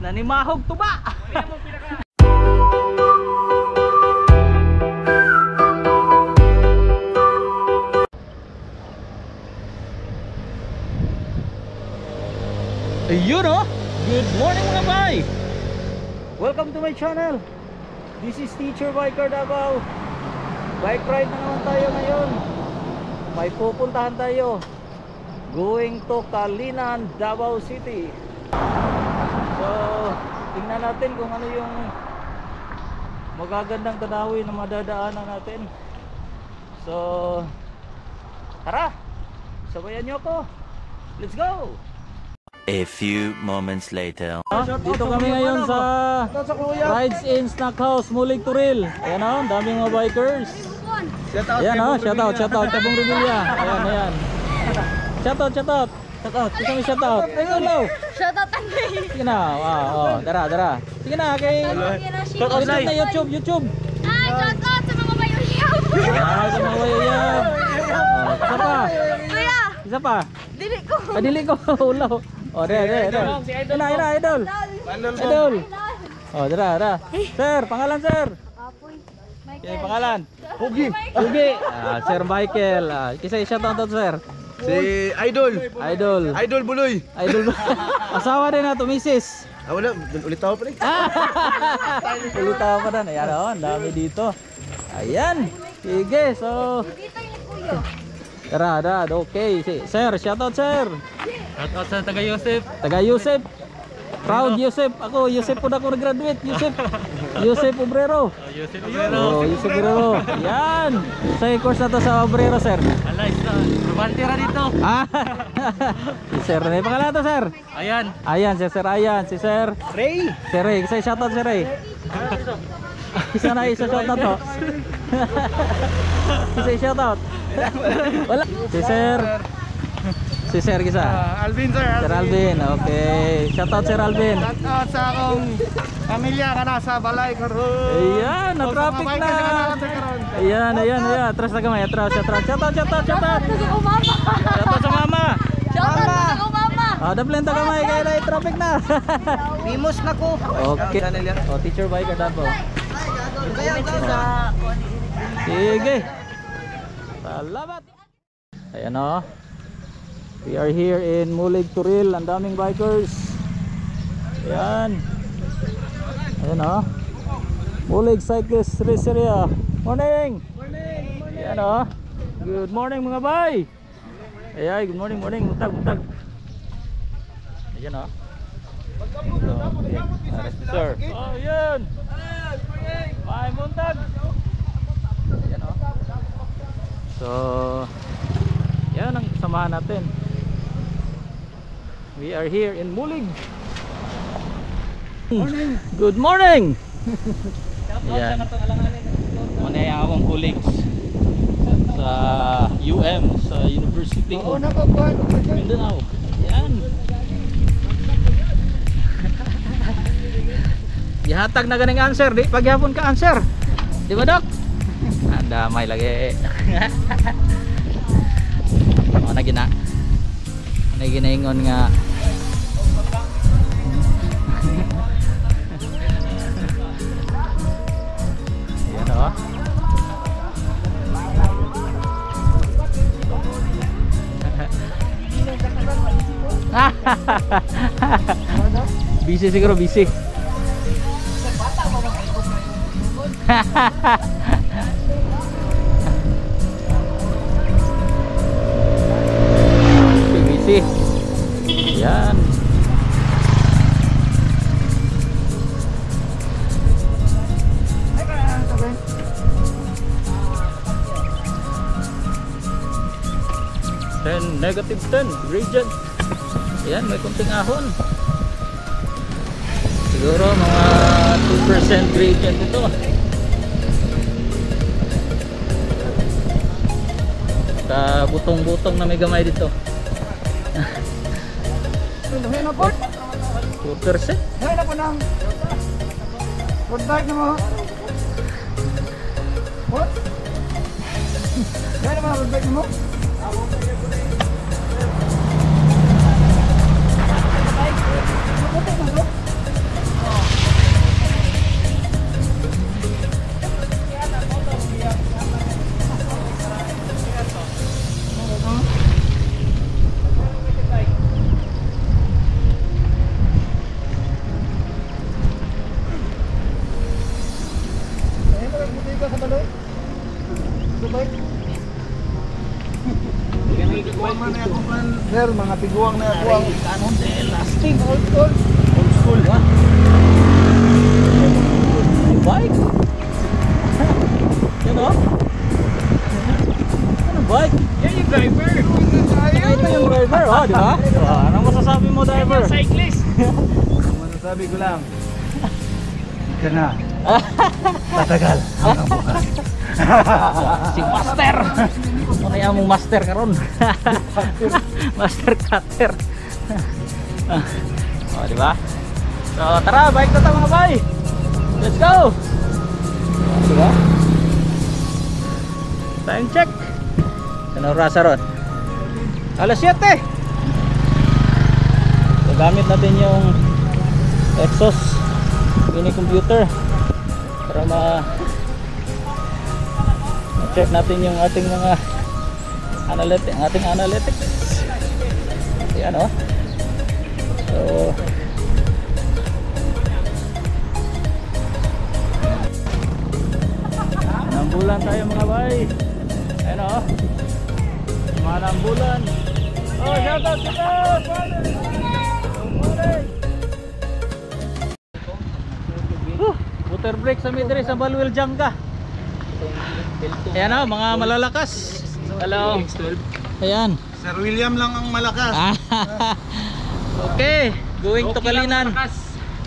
Nanimahog tuba. Ayun oh! Good morning mga bay! Welcome to my channel. This is Teacher Biker Davao. Bike ride na naman tayo ngayon. May pupuntahan tayo. Going to Kalinan, Davao City. So, tingnan natin kung ano yung magagandang tanawin na madadaanan natin. So, tara! Sabayan nyo ako. Let's go! A few moments later. Dito kami ngayon sa Rides in Snack House, Mulig Turil. Ayan o, daming mga bikers. Ayan o, shoutout Tabong Revilla. Ayan. Shoutout. Gusto mo shoutout? Hello. Shoutout Andy. Sige na, dara. Sige na, kay shoutout na YouTube. Shoutout sa mga bayuyab. Sa mga bayuyab. Isa pa. Kuya. Isa pa. Dili ko. Ulaw. Oh, Idol. Idol. Oh, dara. Sir, pangalan sir? Apoy. Okay, pangalan? Hugi. Sir Michael. Kisa shoutout sir. Si Idol Buloy. Idol. Asawa din na to, Mrs. Wala, ulit ako pa rin. Ulit ako pa rin. Ayan o, ang dami dito. Ayan. Sige, so tara, okay. Sir, shoutout sir. Shoutout sa taga Yosef. Taga Yosef. Proud Yosef. Ako, Yosef po na ako nag-graduate. Yosef Obrero. Yosef Oh, Yosef Obrero. Yan. Sa course na to sa Obrero, sir. Alay, Romantira dito. Si sir. May pangalan to, sir? Ayan. Si sir Ayan. Si sir Ray. Si Ray. Kasi shoutout si Ray. Isa shoutout to. Isa shoutout. Wala. Si Sir Gisa. Alvin sir. Sir Alvin. Okay. Shoutout Sir Alvin. Shoutout sa akong pamilya ka na sa balay karon. Ayan, na-traffic na. Ayan. Atras na gamay. Atras. Shoutout. Shoutout sa mama. Shoutout sa mama. Shoutout sa mama. Daplin ta gamay kaya na traffic na. Mimos na ko. Okay. Teacher Biker Davao. Sige. Salamat. Ayan o. We are here in Mulig Turil. Ang daming bikers. Ayan. Ayan o. Mulig Cyclist Race Area. Morning. Ayan o. Good morning mga bay. Ayan, good morning. Buntag. Ayan o. Sir. Oh, ayan. Ay, buntag. Ayan o. So, yan ang samahan natin. We are here in Mulig. Good morning. Yan. Muna yung akong colleagues sa UM, sa University of Mindanao. Yan. Ihatag na ganing answer, di pagyapon ka answer. Di ba, Doc? Damay lagi. na ginaingon nga ayan o. Busy siguro, busy. Yan. -10 gradient. Yan, may kunting ahon. Siguro mga 2% gradient ito. Ka butong-butong na may gamay dito. 2%? Hay na po nang. Good bike na mo. What? Hay na mo good bike mo. Tiguang man na ako man, sir, mga tiguang na ako ang Kanon de lasting old school. Bike. Yan o. Ano bike? Yan yung driver. Ito yung driver, oh, di ba? Anong masasabi mo, driver? Cyclist. Masasabi ko lang, ka na. Tatagal hanggang bukas. Si Master. Ano yan mong Master karon? Master cutter. Oh, di ba? So, tara, bike na tayo mga bay. Let's go. Di ba? Time check. Ano oras ron? Alas 7. So, gamit natin yung exhaust mini computer para ma-check natin yung ating mga analytics. Ayan o. So nambulan tayo mga bay. Ayan o. Nambulan. Oh, shoutout kita! Water break sa midre sa Balwil Jangga. Ayan o, mga malalakas. Hello. Ayan. Sir William lang ang malakas. Okay, going to Kalinan.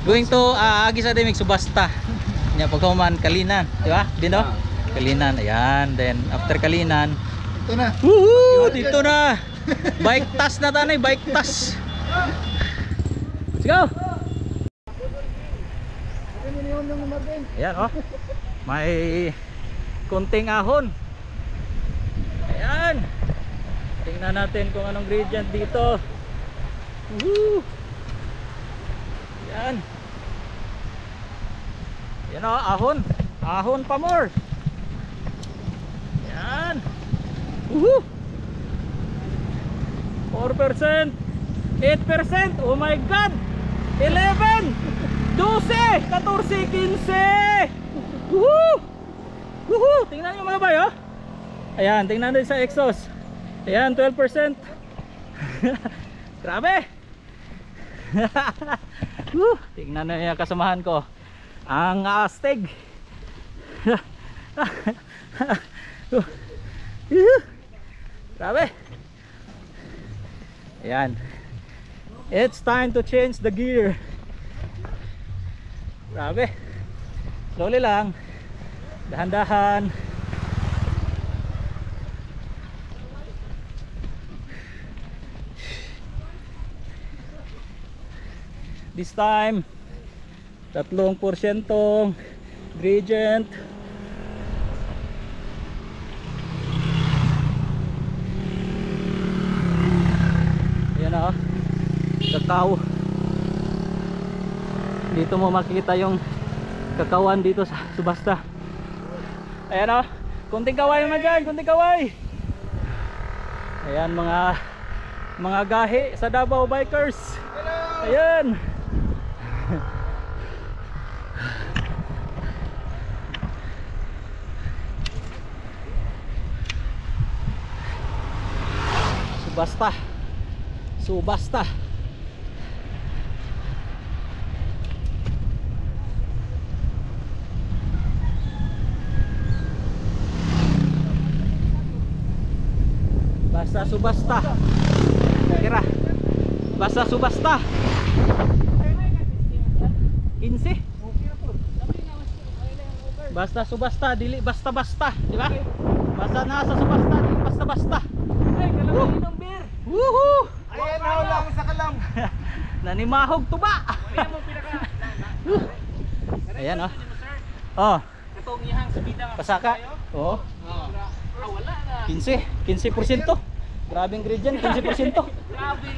Going to Agi sa Demig Subasta. Nya paghuman Kalinan, di ba? Dino? Kalinan. Ayan, then after Kalinan, Ito na. woohoo, dito na. Bike task na tanay, bike task. Let's go. Ayan oh. May kunting ahon. Ayan. Tingnan natin kung anong gradient dito. Woohoo. Ayan. Ayan oh, ahon. Ahon pa more. Ayan. Woohoo. 4%, 8%, oh my god, 11, 12, 14, 15. Woohoo! Woohoo! Tingnan nyo mga bay, oh. Ayan, tingnan din sa exhaust. Ayan, 12%. Grabe. Tingnan nyo yung kasamahan ko, ang Aztec. Grabe. Ayan. It's time to change the gear. Grabe. Slowly lang. Dahan-dahan. This time 3% gradient. Kakao. Dito mo makikita yung kakawan dito sa Subasta. Ayan o, kunting kaway naman dyan, kunting kaway. Ayan mga gahi sa Davao Bikers. Ayan. Subasta. Subasta. Kira. Basta Subasta. 15. Basta Subasta, dili basta-basta, di ba? Basta nasa Subasta, dili basta-basta. Ay, kalawin ng beer. Woohoo! Ayan na lang sa kalam. Nanimahog tuba. Ayan oh. Oh. Itong ihang subida nga. Pasaka. Oh. Wala na. 15%. Grabe ingredient, 15%. Grabe.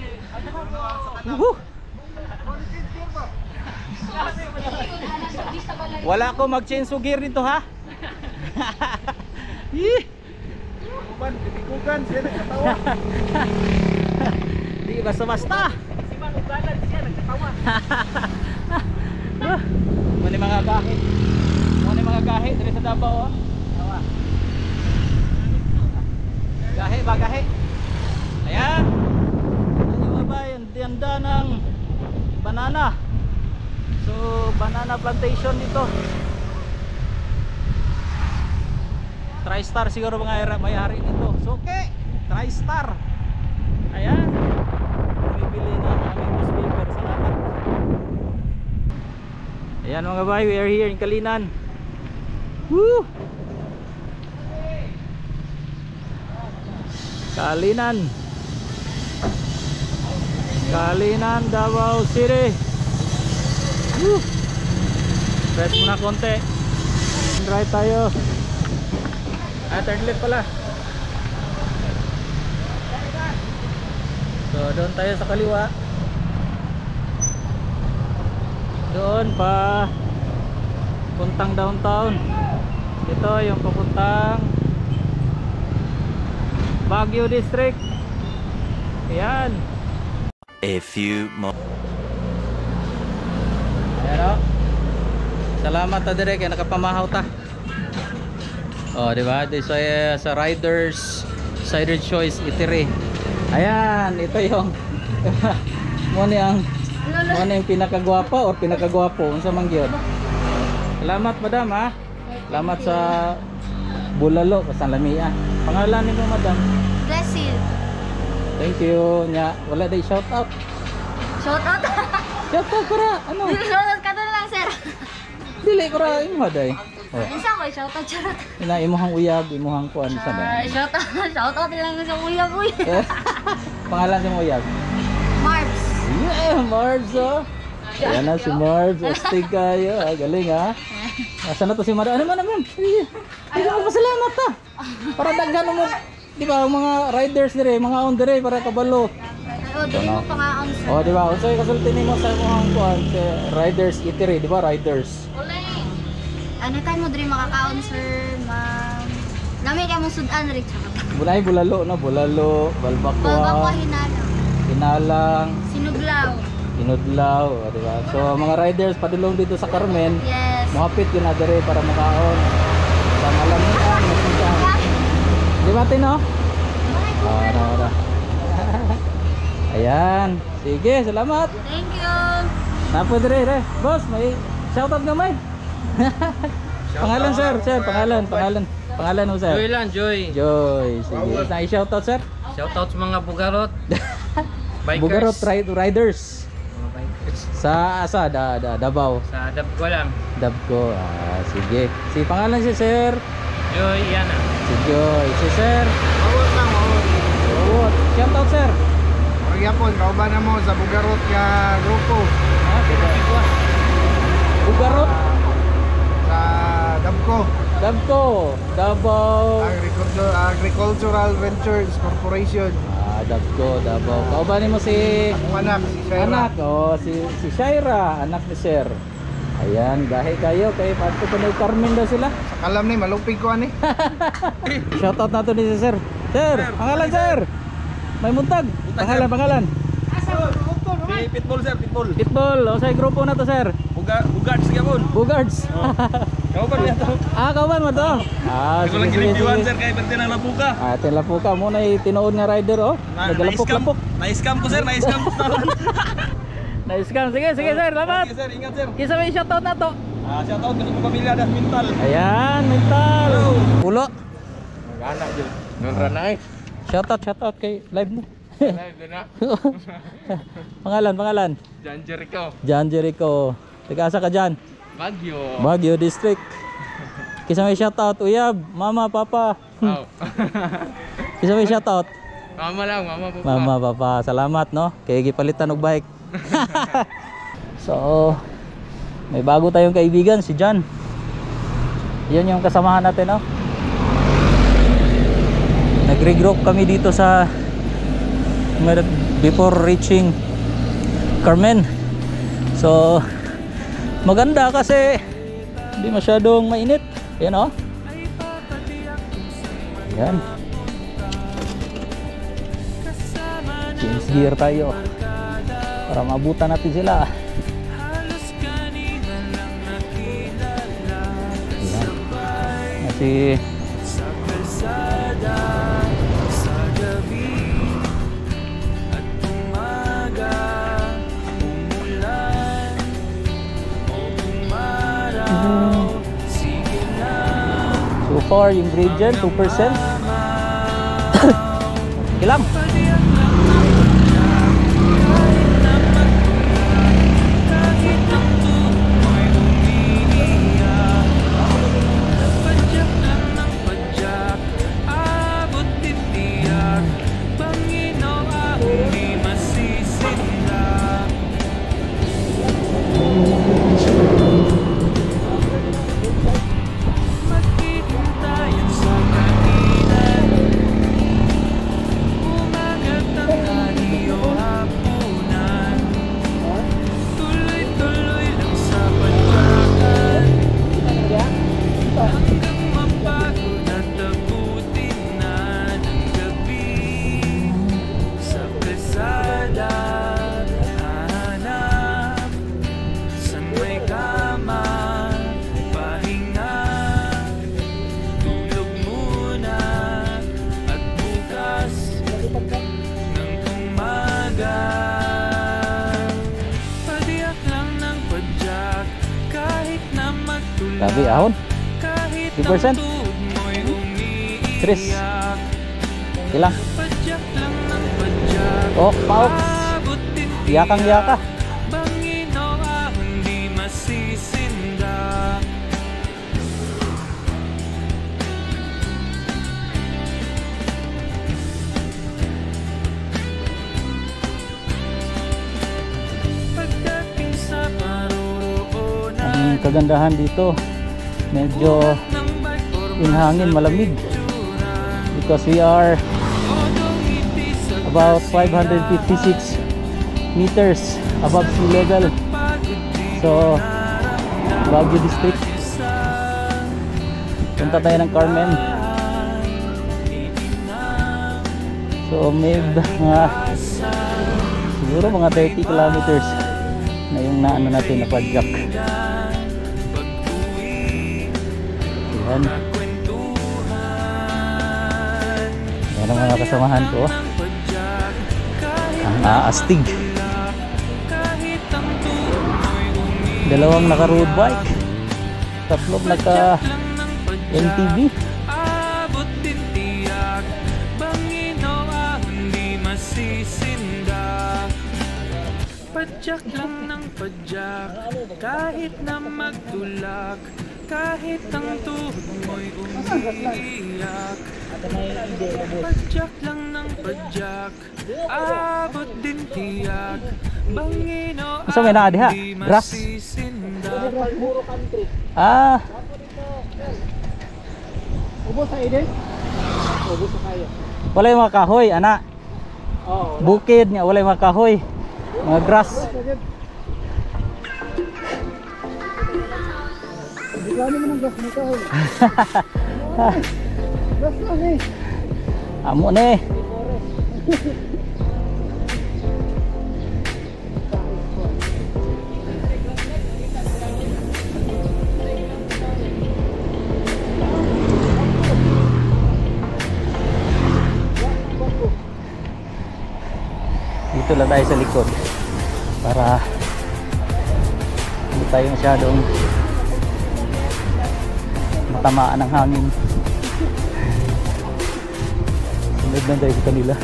Wala ko mag-change of gear dito ha. Kukan siya nagkatawa. Di basta-basta. Si Manugalan siya nagkatawa. Muna mga gahi. Muna mga gahi dari sa Davao oh. Gahi ba gahi? Ayan. Ayan yung babay, ang ganda ng banana. So, banana plantation dito. TriStar siguro mga may-ari nito. So, okay. TriStar. Ayan. Bumibili na aming newspaper. Salamat. Ayan mga bay, we are here in Kalinan. Woo! Kalinan. Kalinan, Davao City. Woo! Press muna konti. Right tayo. Turn left pala. So doon tayo sa kaliwa. Doon pa puntang downtown. Ito yung papuntang Baguio District. Ayan. A few more. Ayan o. Salamat ta dire kay nakapamahaw ta. Oh, di ba? This ay sa Riders Choice Eatery. Ayan, ito yung mo yung pinakagwapa or pinakagwapo unsa man gyud. Salamat madam ha. Salamat sa bulalo sa lamia. Pangalan nimo madam? Blessed. Thank you nya. Wala day shout out. Shout out. Shout out para ano? Shout out ka na lang, sir. Dili ko ra imo day. Oh. Isa ko, shout out, charot. Ina imuhang uyab, imuhang kuan sa ba? Shout out lang sa kuya ko. Pangalan sa uyab? Marbs. Yeah, Marbs oh. Ayan na si Marbs, astig kayo. Galing ha. Nasaan na to si Marbs? Ano man naman? Hindi ko pasalamat ha. Para daghan mo, di ba, ang mga riders dire, mga on dire para kabalo. Oh, dili mo pa nga on, sir. Oh, di ba? Unsa kasulti nimo sa imong kuan sa Riders Eatery, di ba? Riders. Ano tayo mo diri makakaon, sir, ma'am? Nami kay mo sudan ri charot. Bulay bulalo no, bulalo, Balbakwa balbakwa, hinala. hinalang, Sinuglaw. inudlaw, oh, di ba? So mga riders padulong dito sa Carmen. Yes. Mohapit yun na dire para makaon sa malamian, masintahan. Di ba Tino? Ara. Ayan. Sige, salamat. Thank you. Napo dire. Boss, may shoutout gamay. Pangalan sir, pangalan mo sir. Joy lang, Joy. Joy, sige. Sa i-shoutout sir. Shoutout sa mga bugarot. Bikers. Bugarot Riders. Mga bikers. Sa Davao. Sa adab ko lang. Dabco. Sige. Si pangalan si sir. Joy, yan ah. Si Joy. Si sir. Mawag lang, mawag. Oh, shoutout sir. Magyapon, kauban na mo sa Bugarot ka grupo. Bugarot. Sa Dabco. Dabco. Davao. Agricultural Ventures Corporation. Dabco, Davao. Kaubanin mo si Ang anak, si Shaira. anak. Si Shaira, anak ni sir. Ayan, gahe kayo kay Pato ko na Carmen daw sila. Sa kalam ni, malupig ko ani. Shoutout nato ni si sir. Sir, pangalan sir. May muntag. Pangalan. Pitbull sir, pitbull. Pitbull, o sa grupo na to sir. Bugards gyapon. Bugards. Kauban niya to. Kauban mo to. Sige. kay pagti na lapuka. Tilapuka mo na tinuod nga rider Nagalapok-lapok. Na-scam ko sir, na-scam ko na. Na-scam. Sige sir, salamat. Sir, ingat sir. Kisa may shoutout na to. Shoutout kasi mo pamilya das mental. Ayan, mental. Pulo. Mag-anak jud. Nun ra na eh. Shoutout kay live mo. Live na. Pangalan. Jan Jericho. Taga-asa ka dyan? Baguio District. Kisa may shoutout, uyab, mama, papa. Kisa may shoutout. Mama, papa. Salamat no. Kaya gipalitan og bike. So, may bago tayong kaibigan, si John. Yan yung kasamahan natin no. Nag-regroup kami dito sa before reaching Carmen. So maganda kasi hindi masyadong mainit. Yan o. Yan. Change gear tayo para mabutan natin sila. Yan. Kasi motor, yung gradient 2%. Okay lang. Grabe, ahon. 3%. Chris. Okay lang. Oh, paok. Yakang yaka. Ang kagandahan dito, medyo yung hangin malamig because we are about 556 meters above sea level. So Baguio District, punta tayo ng Carmen. So may siguro mga 30 kilometers na yung naano natin na padjak. Yan. Yan ang mga kasamahan ko. Ang aastig. Dalawang naka road bike, tatlong naka MTB. Padjak lang ng padjak, kahit na magtulak, kahit ang tuhod mo'y umiiyak. Padjak lang ng padjak, abot din tiyak, bangino So may naa diha, grass. Ah. Ubos sa ide? Ubos sa kaya. Wala yung mga kahoy, ana. Bukid niya, wala yung mga kahoy. Mga grass. Bigla mo ng gas mo kahoy. Gas na ni. Amo ni. Dito lang tayo sa likod para hindi tayo masyadong matamaan ng hangin. Sunod lang tayo sa kanila.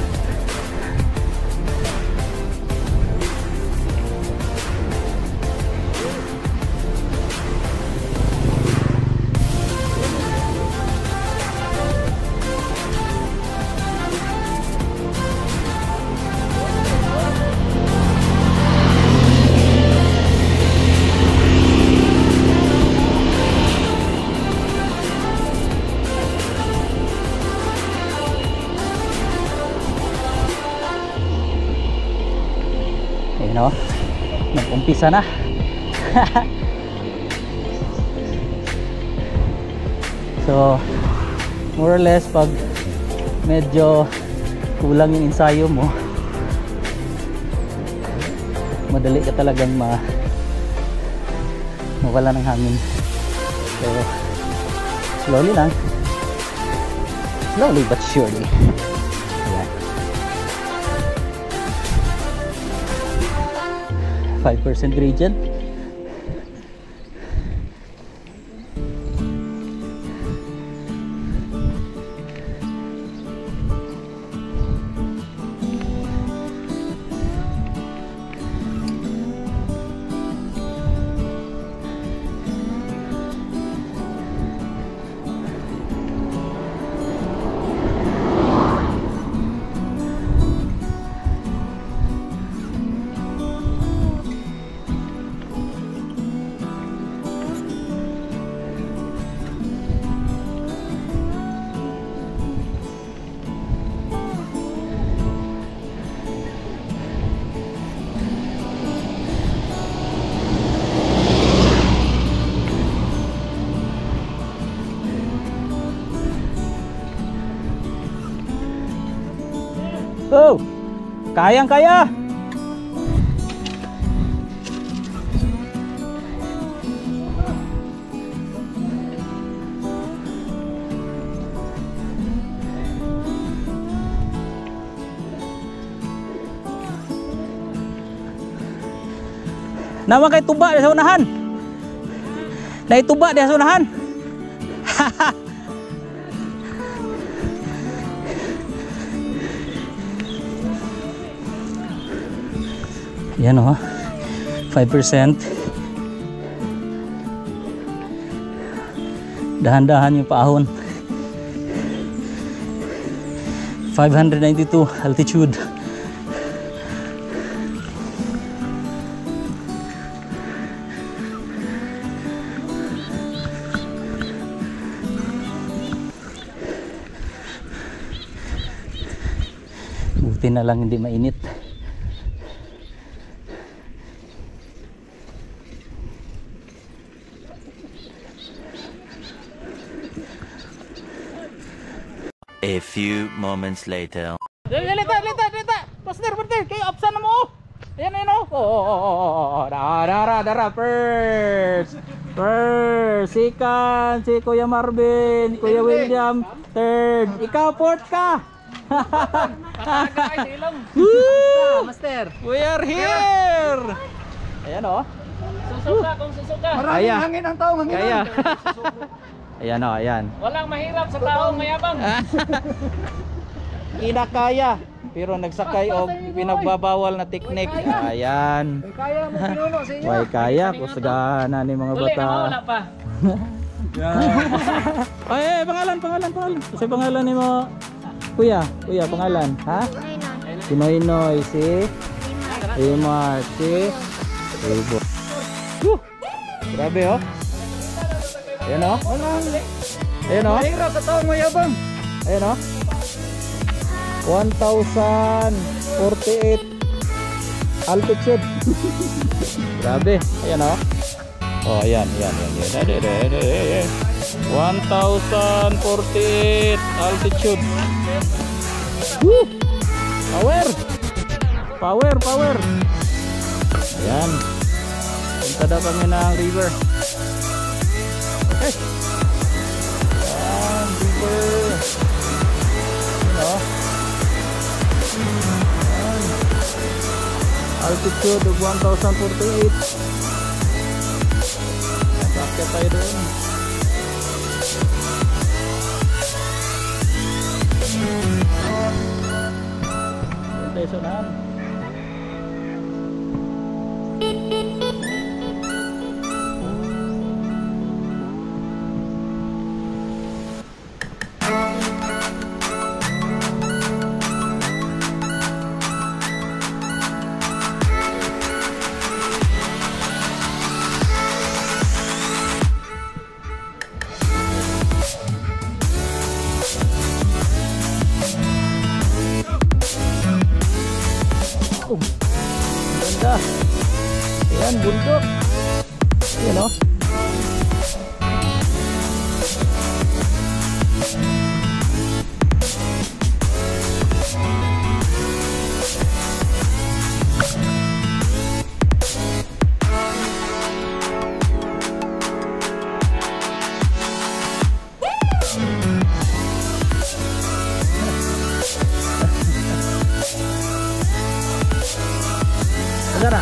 No? Nag-umpisa na. So more or less pag medyo kulang yung ensayo mo, madali ka talagang mawala ng hangin. So slowly lang, slowly but surely. 5% gradient. Oh, kayang-kaya. Nama kay tuba di sa unahan. Dai tuba di sa unahan. Yan oh. 5%. Dahan-dahan yung paahon. 592 altitude. Buti na lang hindi mainit. A few moments later. Lita. Pasner, kayo upsan na mo. Ayan, oh. Dara. First. Second, si Kuya Marvin, Kuya William. Third. Ikaw, fourth ka. Master. We are here. Ayan, oh. Susuka kung susuka. Maraming hangin ang tao, hangin. Kaya. Ayan, oh, ayan. Walang mahirap sa taong mayabang. Kinakaya, pero nagsakay og pinagbabawal na teknik. Ayan. Kaya mo pinuno sa inyo. Way kaya, kusagahan ni mga Uli, bata. wala pa. Ay, pangalan. Kasi pangalan ni mo, Kuya, pangalan, ha? Si Noynoy, si Mark, si Ribo. Grabe, oh. Ayan, oh. Ayan, oh. Mahirap sa taong mayabang. Ayan, oh. 1,048 altitude. Grabe. Ayan, oh. Oh, ayan. 1,048 altitude. Woo! Power. Ayan. Punta daw kami ng river. Okay. Ayan, river. Altitude of 1,048. Bakit tayo doon? Doon tayo sa unahan. Ganda. Ayan, bundok. Ayan, oh. Sana.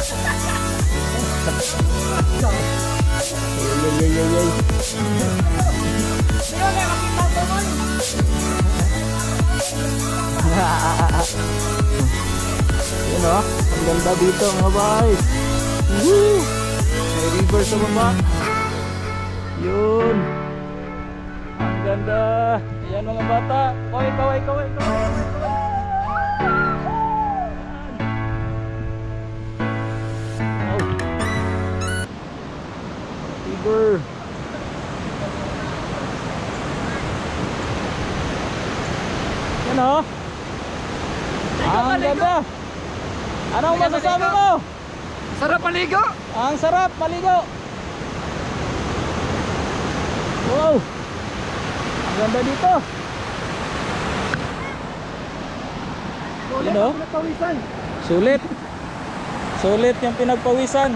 Yan o, ang ganda dito mga bay. Woo! May river sa baba. Yun. Ang ganda. Ayan mga bata. Kaway. River. Yan o. Ang ganda. Anong masasabi mo? Sarap maligo. Ang sarap maligo. Wow. Ang ganda dito. You know? Sulit. Sulit yung pinagpawisan.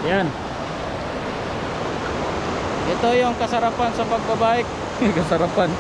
Yan. Ito yung kasarapan sa pagbabike. Kasarapan.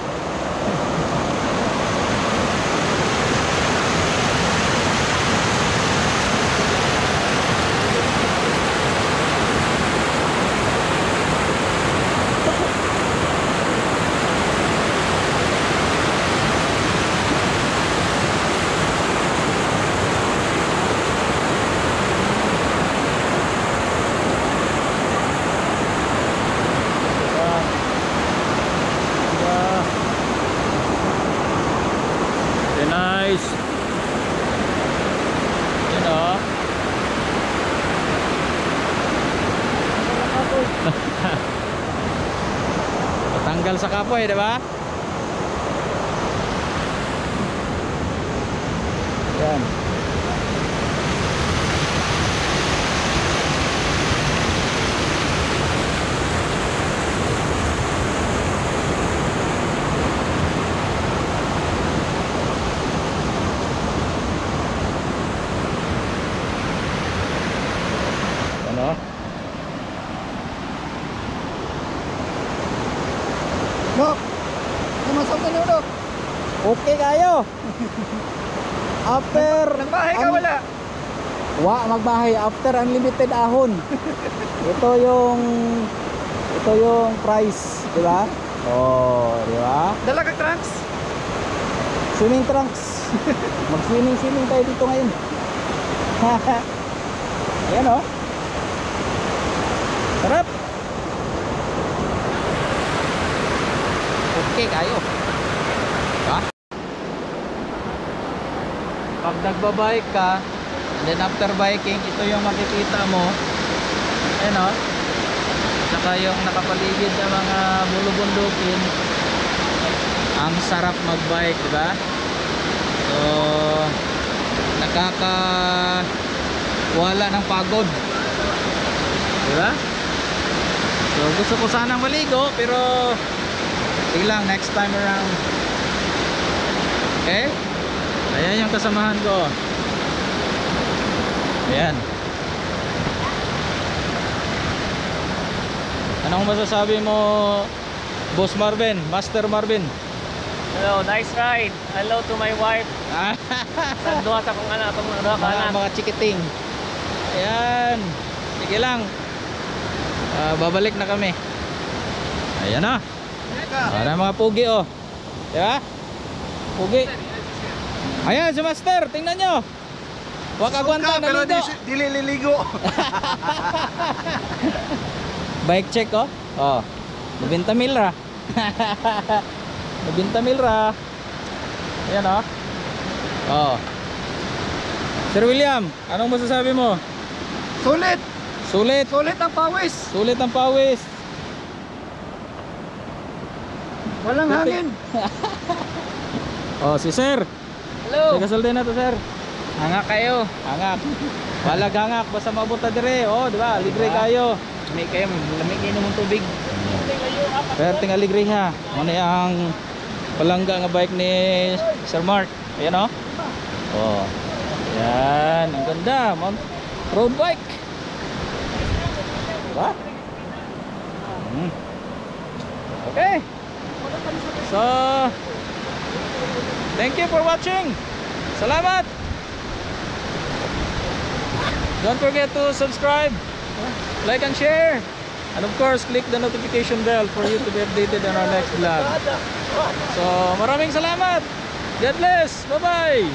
Nice. You know. Patanggal sa kapoy, di ba? Yan. Ano? Dok, namasok na niyo, Dok. Okay kayo. After Nagbahay ka wala. magbahay after unlimited ahon. Ito yung price, di ba? Oh, di ba? Dala ka trunks. Swimming trunks. Mag-swimming tayo dito ngayon. Ayan oh. Sarap. Okay kayo. Diba? Pag nagbabike ka, and then after biking, ito yung makikita mo. Ayan o. Saka yung nakapaligid ng mga bulubundukin. Ang sarap magbike, diba? So, nakakawala ng pagod. Diba? So, gusto ko sanang maligo, pero sige lang, next time around. Okay? Ayan yung kasamahan ko. Ayan. Anong masasabi mo, Boss Marvin, Master Marvin? Hello, nice ride. Hello to my wife. Nagduha sa kong anak, itong nagduha ka anak. Mga chikiting. Ayan. Sige lang. Babalik na kami. Ayan na. Para mga pugi oh. Diba? Pugi. Ayan si Master, tingnan nyo. Huwag agwanta, naligo. Dili liligo. Bike check oh. Oh. 90 mil ra. 90 mil ra. Ayan oh. Oh. Sir William, anong masasabi mo? Sulit. Sulit. Sulit ang pawis. Sulit ang pawis. Walang hangin. Oh, si Sir. Hello. Sige, solde na to, Sir. Hanga kayo. Hangak. Walag hangak basta maabot ta dire. Oh, di ba? Libre kayo. Lamig kayo, lamig kayo ng tubig. Pero tingali libre ha. Ano ang palangga nga bike ni Sir Mark. Ayan oh. Oh. Yan, ang ganda. Road bike. Diba? Okay. So, thank you for watching. Salamat. Don't forget to subscribe, like and share, and of course click the notification bell for you to be updated on our next vlog. So maraming salamat. God bless. Bye bye.